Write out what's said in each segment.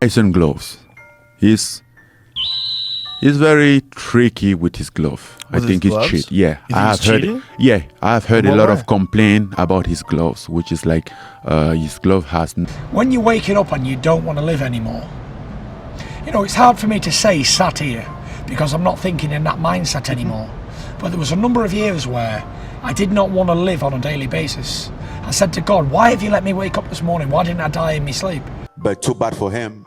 Tyson gloves. He's very tricky with his glove. I think he's cheating. Yeah, I've heard a lot of complaint about his gloves, which is like his glove has. When you're waking up and you don't want to live anymore, you know, it's hard for me to say sat here because I'm not thinking in that mindset anymore. But there was a number of years where I did not want to live on a daily basis. I said to God, why have you let me wake up this morning? Why didn't I die in my sleep? But too bad for him.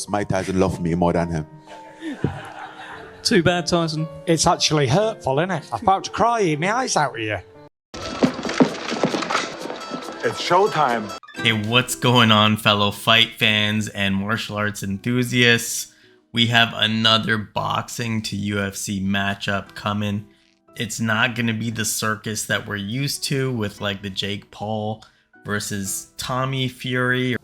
Mike Tyson loved me more than him. Too bad, Tyson. It's actually hurtful, isn't it? I'm about to cry my eyes out here. It's showtime. Hey, what's going on, fellow fight fans and martial arts enthusiasts? We have another boxing to UFC matchup coming. It's not going to be the circus that we're used to with like the Jake Paul versus Tommy Fury.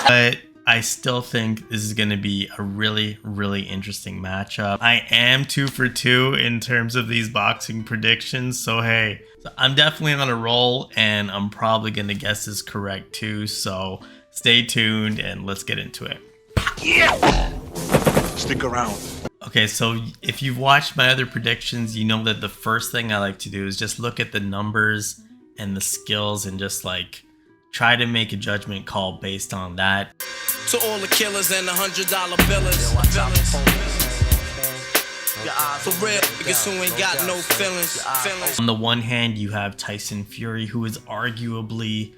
But I still think this is going to be a really, really interesting matchup. I am 2 for 2 in terms of these boxing predictions. So, hey, I'm definitely on a roll and I'm probably going to guess this correct too. So stay tuned and let's get into it. Yeah! Stick around. Okay, so if you've watched my other predictions, you know that the first thing I like to do is just look at the numbers and the skills and just like try to make a judgment call based on that. To all the killers and the $100 billers. For real, niggas who ain't got no feelings. On the one hand, you have Tyson Fury, who is arguably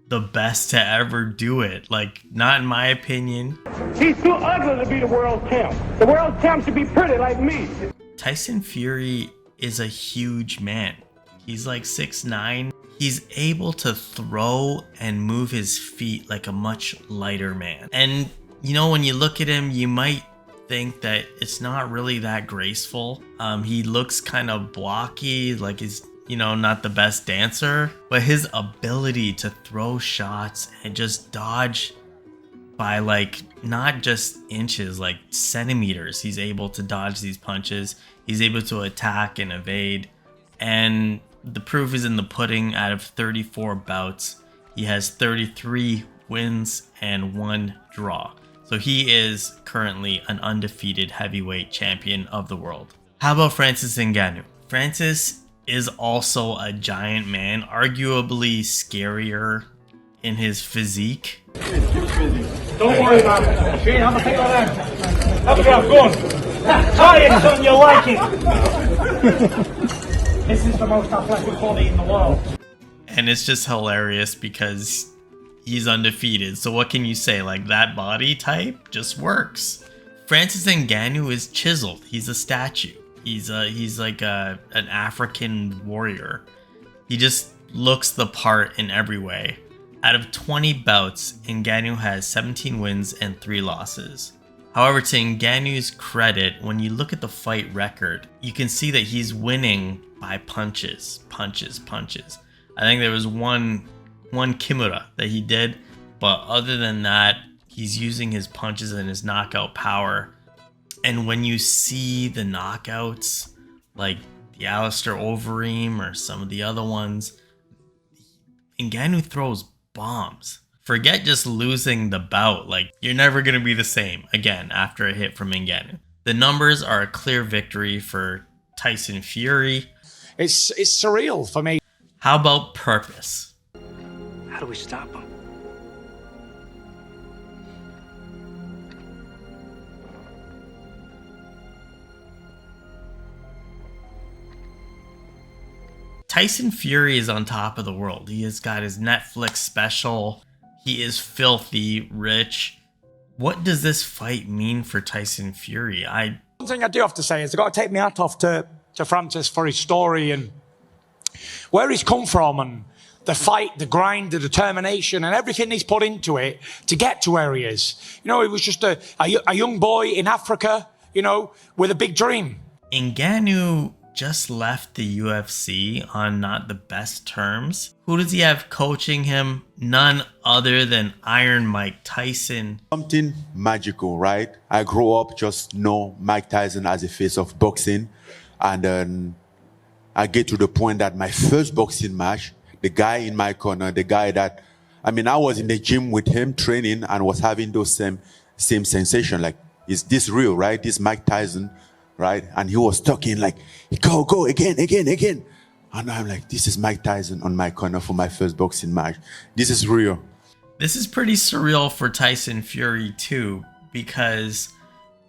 the best to ever do it. Like, not in my opinion. He's too ugly to be the world champ. The world champ should be pretty like me. Tyson Fury is a huge man. He's like 6'9". He's able to throw and move his feet like a much lighter man. And, you know, when you look at him, you might think that it's not really that graceful. He looks kind of blocky, like he's, you know, not the best dancer. But his ability to throw shots and just dodge by like not just inches, like centimeters. He's able to dodge these punches. He's able to attack and evade. And the proof is in the pudding. Out of 34 bouts, he has 33 wins and 1 draw. So he is currently an undefeated heavyweight champion of the world. How about Francis Ngannou? Francis is also a giant man, arguably scarier in his physique. Don't worry about it. Shane, I'm gonna take all that. Have a go, go on. Try it, son, you'll like it. This is the most athletic body in the world. And it's just hilarious because he's undefeated. So what can you say? Like, that body type just works. Francis Ngannou is chiseled. He's a statue. He's like an African warrior. He just looks the part in every way. Out of 20 bouts, Ngannou has 17 wins and 3 losses. However, to Ngannou's credit, when you look at the fight record, you can see that he's winning by punches. I think there was one kimura that he did, but other than that, he's using his punches and his knockout power. And when you see the knockouts, like the Alistair Overeem or some of the other ones, Ngannou throws bombs. Forget just losing the bout. Like, you're never going to be the same again after a hit from Ngannou. The numbers are a clear victory for Tyson Fury. It's surreal for me. How about purpose? How do we stop him? Tyson Fury is on top of the world. He has got his Netflix special. He is filthy rich. What does this fight mean for Tyson Fury? One thing I do have to say is I've got to take my hat off to Francis for his story and where he's come from and the fight, the grind, the determination and everything he's put into it to get to where he is. You know, he was just a young boy in Africa, you know, with a big dream. Ngannou just left the UFC on not the best terms. Who does he have coaching him? None other than Iron Mike Tyson. Something magical, right? I grew up just know Mike Tyson as a face of boxing. And then I get to the point that my first boxing match, the guy in my corner, the guy that, I mean, I was in the gym with him training and was having those same sensation. Like, is this real, right? This Mike Tyson, right? And he was talking like, go again. And I'm like, this is Mike Tyson on my corner for my first boxing match. This is real. This is pretty surreal for Tyson Fury too, because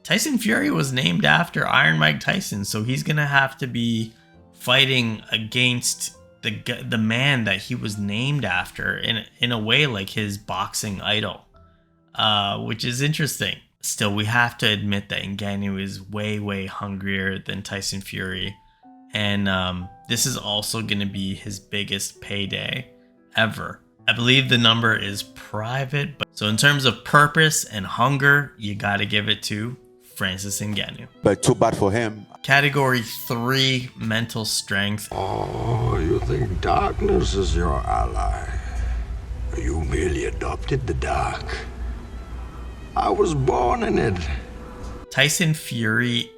Tyson Fury was named after Iron Mike Tyson, so he's gonna have to be fighting against the man that he was named after in a way, like his boxing idol, which is interesting. Still, we have to admit that Ngannou is way hungrier than Tyson Fury, and this is also gonna be his biggest payday ever. I believe the number is private, but so in terms of purpose and hunger, you gotta give it to Francis Ngannou. But too bad for him. Category 3, mental strength. Oh, you think darkness is your ally? You merely adopted the dark. I was born in it. Tyson Fury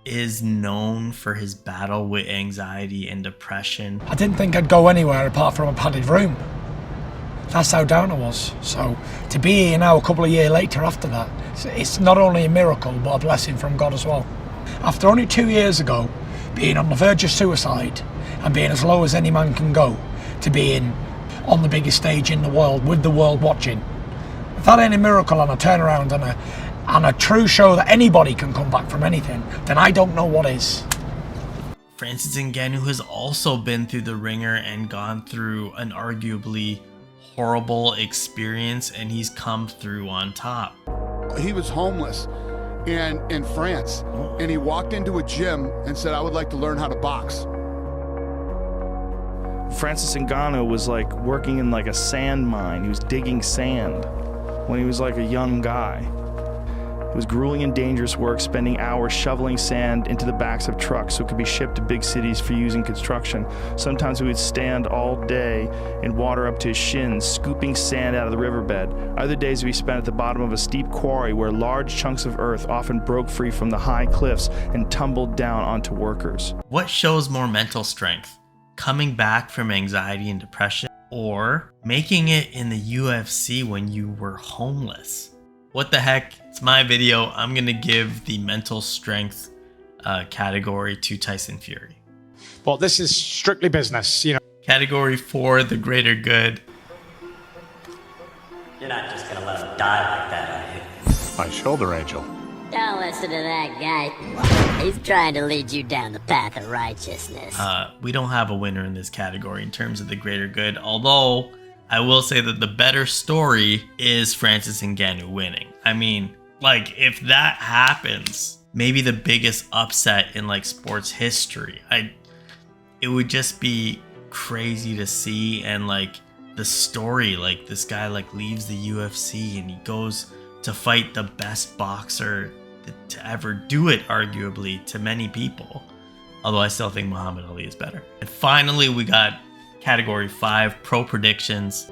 is known for his battle with anxiety and depression. I didn't think I'd go anywhere apart from a padded room. That's how down I was. So to be here now a couple of years later after that, it's not only a miracle but a blessing from God as well. After only 2 years ago, being on the verge of suicide and being as low as any man can go, to being on the biggest stage in the world with the world watching, if that ain't a miracle and a turnaround and a true show that anybody can come back from anything, then I don't know what is. Francis Ngannou has also been through the ringer and gone through an arguably horrible experience, and he's come through on top. He was homeless in France, and he walked into a gym and said, I would like to learn how to box. Francis Ngannou was like working in like a sand mine. He was digging sand when he was like a young guy. It was grueling and dangerous work, spending hours shoveling sand into the backs of trucks so it could be shipped to big cities for use in construction. Sometimes we would stand all day in water up to his shins, scooping sand out of the riverbed. Other days we spent at the bottom of a steep quarry where large chunks of earth often broke free from the high cliffs and tumbled down onto workers. What shows more mental strength? Coming back from anxiety and depression, or making it in the UFC when you were homeless? What the heck? It's my video. I'm gonna give the mental strength category to Tyson Fury. But this is strictly business, you know. Category 4, the greater good. You're not just gonna let him die like that, are you? My shoulder angel. Don't listen to that guy. He's trying to lead you down the path of righteousness. We don't have a winner in this category in terms of the greater good, although I will say that the better story is Francis Ngannou winning. I mean, like, if that happens, maybe the biggest upset in like sports history, it would just be crazy to see. And like the story, like this guy like leaves the UFC and he goes to fight the best boxer to ever do it, arguably, to many people. Although I still think Muhammad Ali is better. And finally, we got category 5, pro predictions.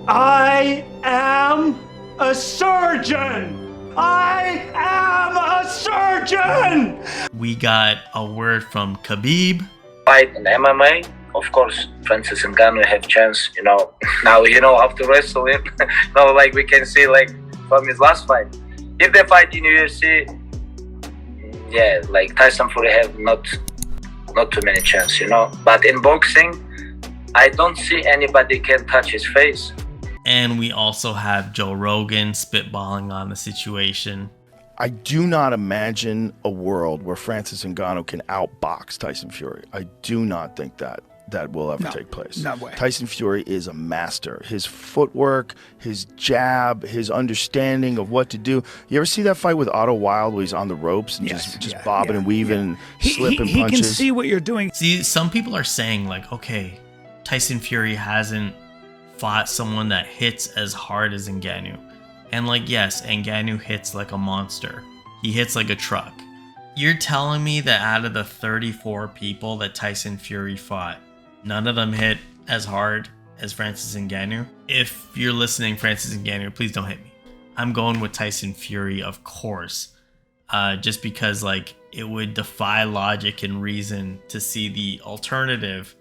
I am a surgeon! I am a surgeon! We got a word from Khabib. Fight in MMA, of course, Francis Ngannou have chance, you know. Now, you know, after wrestle him, now, like, we can see, like, from his last fight. If they fight in UFC, yeah, like, Tyson Fury have not too many chance, you know. But in boxing, I don't see anybody can touch his face. And we also have Joe Rogan spitballing on the situation. I do not imagine a world where Francis Ngannou can outbox Tyson Fury. I do not think that will ever take place. No way. Tyson Fury is a master. His footwork, his jab, his understanding of what to do. You ever see that fight with Otto Wild where he's on the ropes and just bobbing and weaving and slipping punches? He can see what you're doing. See, some people are saying like, okay, Tyson Fury hasn't fought someone that hits as hard as Ngannou. And like, yes, Ngannou hits like a monster. He hits like a truck. You're telling me that out of the 34 people that Tyson Fury fought, none of them hit as hard as Francis Ngannou? If you're listening, Francis Ngannou, please don't hit me. I'm going with Tyson Fury, of course. Just because like it would defy logic and reason to see the alternative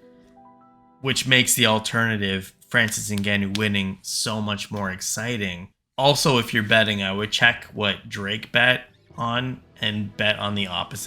which makes the alternative, Francis Ngannou winning, so much more exciting. Also, if you're betting, I would check what Drake bet on and bet on the opposite.